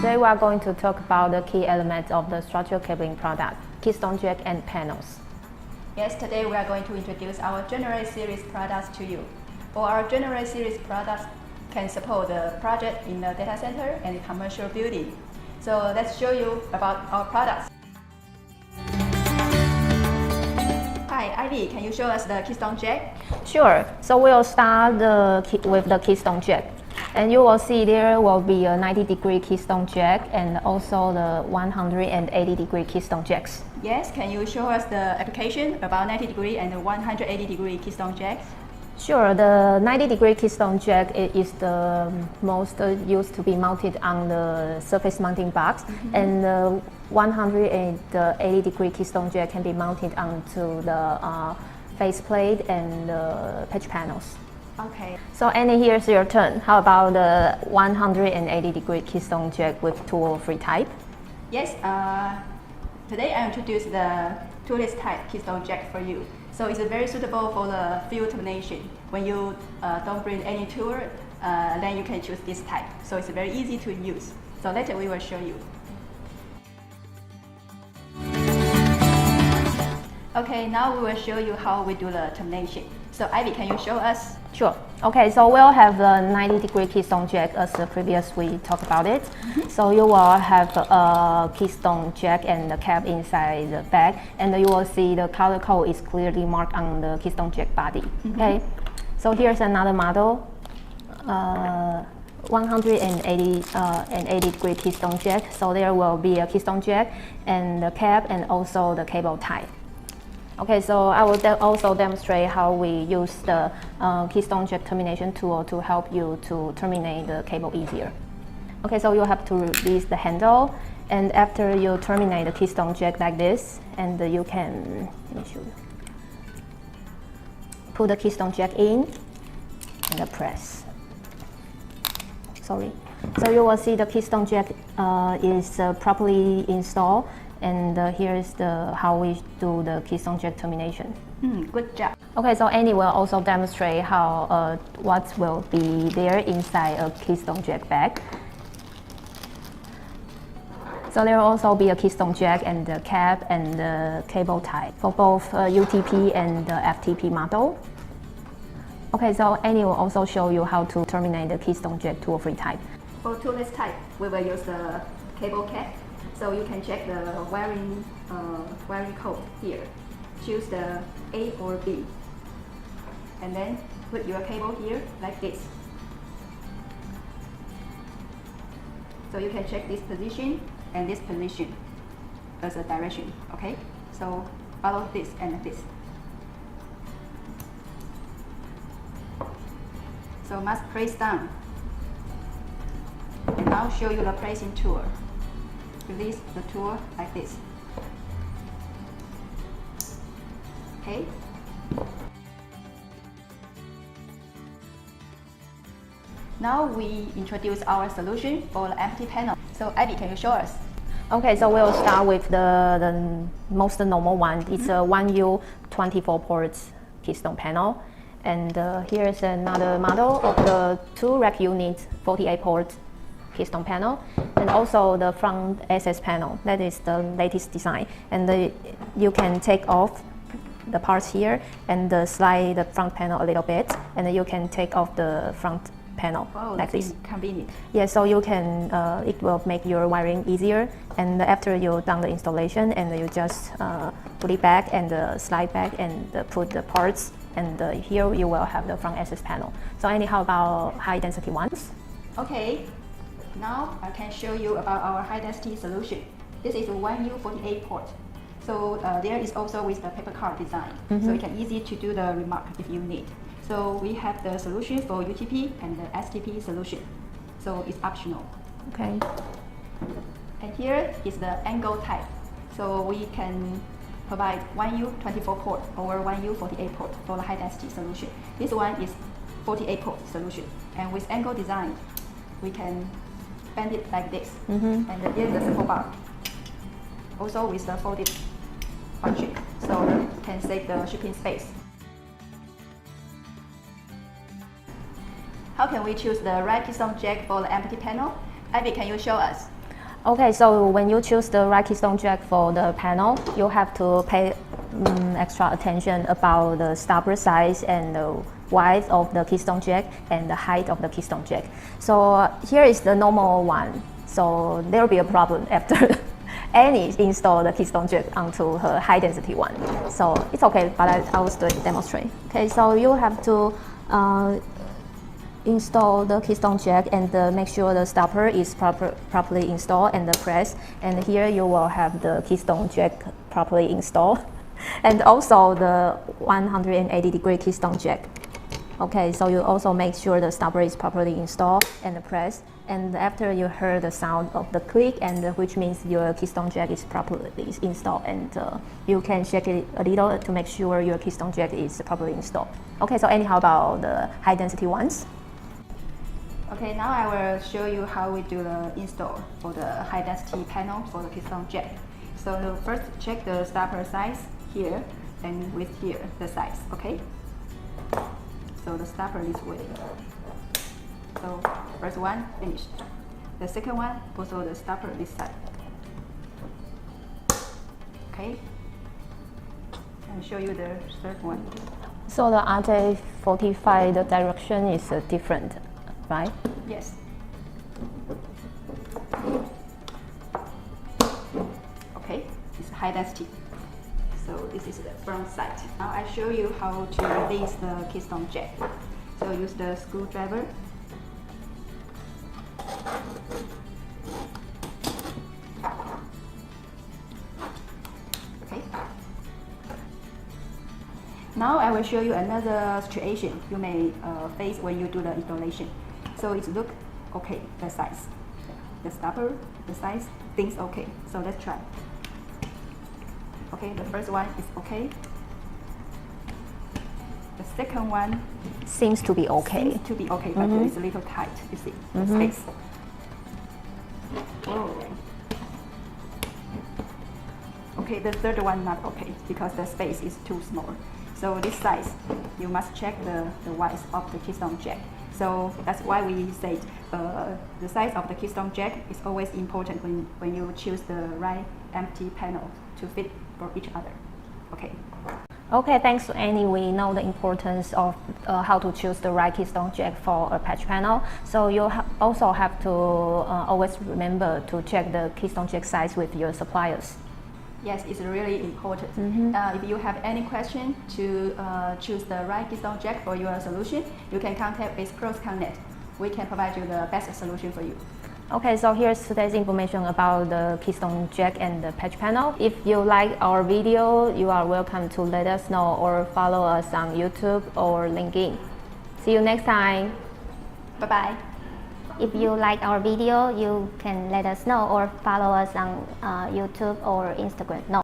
Today we are going to talk about the key elements of the structural cabling product, keystone jack and panels. Yes, today we are going to introduce our General Series products to you. For our General Series products can support the project in the data center and commercial building. So let's show you about our products. Hi, Ivy, can you show us the keystone jack? Sure. So we'll start with the keystone jack. And you will see there will be a 90-degree keystone jack and also the 180-degree keystone jacks. Yes, can you show us the application about 90-degree and the 180-degree keystone jacks? Sure, the 90-degree keystone jack is the most used to be mounted on the surface mounting box, and the 180-degree keystone jack can be mounted onto the face plate and the patch panels. Okay. So Annie, here's your turn. How about the 180-degree keystone jack with tool-free type? Yes, today I introduce the toolless type keystone jack for you. So it's very suitable for the field termination. When you don't bring any tool, then you can choose this type. So it's very easy to use. So later we will show you. Okay, now we will show you how we do the termination. So Ivy, can you show us? Sure. Okay, so we'll have the 90-degree keystone jack as the previous we talked about it. So you will have a keystone jack and the cap inside the bag, and you will see the color code is clearly marked on the keystone jack body. Okay. So here's another model, 180-degree keystone jack. So there will be a keystone jack and the cap and also the cable tie. Okay, so I will also demonstrate how we use the keystone jack termination tool to help you to terminate the cable easier. Okay, so you have to release the handle, and after you terminate the keystone jack like this, and you can, let me show you, put the keystone jack in and press. Sorry. So you will see the keystone jack is properly installed. And here is how we do the keystone jack termination. Good job. Okay, so Annie will also demonstrate how what will be there inside a keystone jack bag. So there will also be a keystone jack and the cap and the cable tie for both UTP and the FTP model. Okay, so Annie will also show you how to terminate the keystone jack tool-free type. For toolless type, we will use the cable cap. So you can check the wiring code here. Choose the A or B. And then put your cable here like this. So you can check this position and this position as a direction, okay? So follow this and this. So must place down. And I'll show you the placing tool. Release the tool like this. Okay. Now we introduce our solution for the empty panel. So Abby, can you show us? Okay, so we'll start with the most normal one. It's a 1U 24 ports keystone panel. And here's another model of the 2 rack units 48 ports keystone panel, and also the front access panel. That is the latest design, and you can take off the parts here and slide the front panel a little bit, and you can take off the front panel like this. Convenient. Yeah, so you can it will make your wiring easier, and after you've done the installation, and you just put it back and slide back and put the parts, and here you will have the front access panel. So Annie, how about high density ones? Okay. Now I can show you about our high density solution. This is a 1U 48 port. So there is also with the paper card design. So you can easy to do the remark if you need. So we have the solution for UTP and the STP solution. So it's optional. Okay. And here is the angle type. So we can provide 1U 24 port or 1U 48 port for the high density solution. This one is 48 port solution. And with angle design, we can bend it like this, and here's the support bar. Also with the folded function, so you can save the shipping space. How can we choose the right keystone jack for the empty panel? Ivy, can you show us? Okay, so when you choose the right keystone jack for the panel, you have to pay extra attention about the stopper size and the width of the keystone jack and the height of the keystone jack. So here is the normal one. So there will be a problem after Annie install the keystone jack onto her high density one. So it's okay, but I will still demonstrate. Okay, so you have to install the keystone jack and make sure the stopper is properly installed and pressed. And here you will have the keystone jack properly installed and also the 180-degree keystone jack. Okay, so you also make sure the stopper is properly installed and pressed. And after you heard the sound of the click, and which means your keystone jack is properly installed, and you can check it a little to make sure your keystone jack is properly installed. Okay, so anyhow about the high density ones. Okay, now I will show you how we do the install for the high density panel for the keystone jack. So first check the stopper size here and with here the size, okay? So the stopper this way. So first one finished. The second one also the stopper this side. Okay. I'll show you the third one. So the RJ45, the direction is different, right? Yes. Okay, it's high density. So this is the front side. Now I show you how to release the keystone jack. So use the screwdriver. Okay. Now I will show you another situation you may face when you do the installation. So it look okay, the size, the stopper, the size, things okay. So let's try. Okay, the first one is okay. The second one seems to be okay. Seems to be okay, but it's a little tight. You see the space. Oh. Okay, the third one not okay because the space is too small. So this size, you must check the width of the keystone jack. So that's why we said the size of the keystone jack is always important when you choose the right empty panel to fit for each other. Okay. Okay, thanks to Annie, we know the importance of how to choose the right keystone jack for a patch panel. So you also have to always remember to check the keystone jack size with your suppliers. Yes, it's really important. If you have any question to choose the right keystone jack for your solution, you can contact with CrossConnect. We can provide you the best solution for you. Okay, so here's today's information about the keystone jack and the patch panel. If you like our video, you are welcome to let us know or follow us on YouTube or LinkedIn. See you next time. Bye-bye. If you like our video, you can let us know or follow us on YouTube or Instagram. No.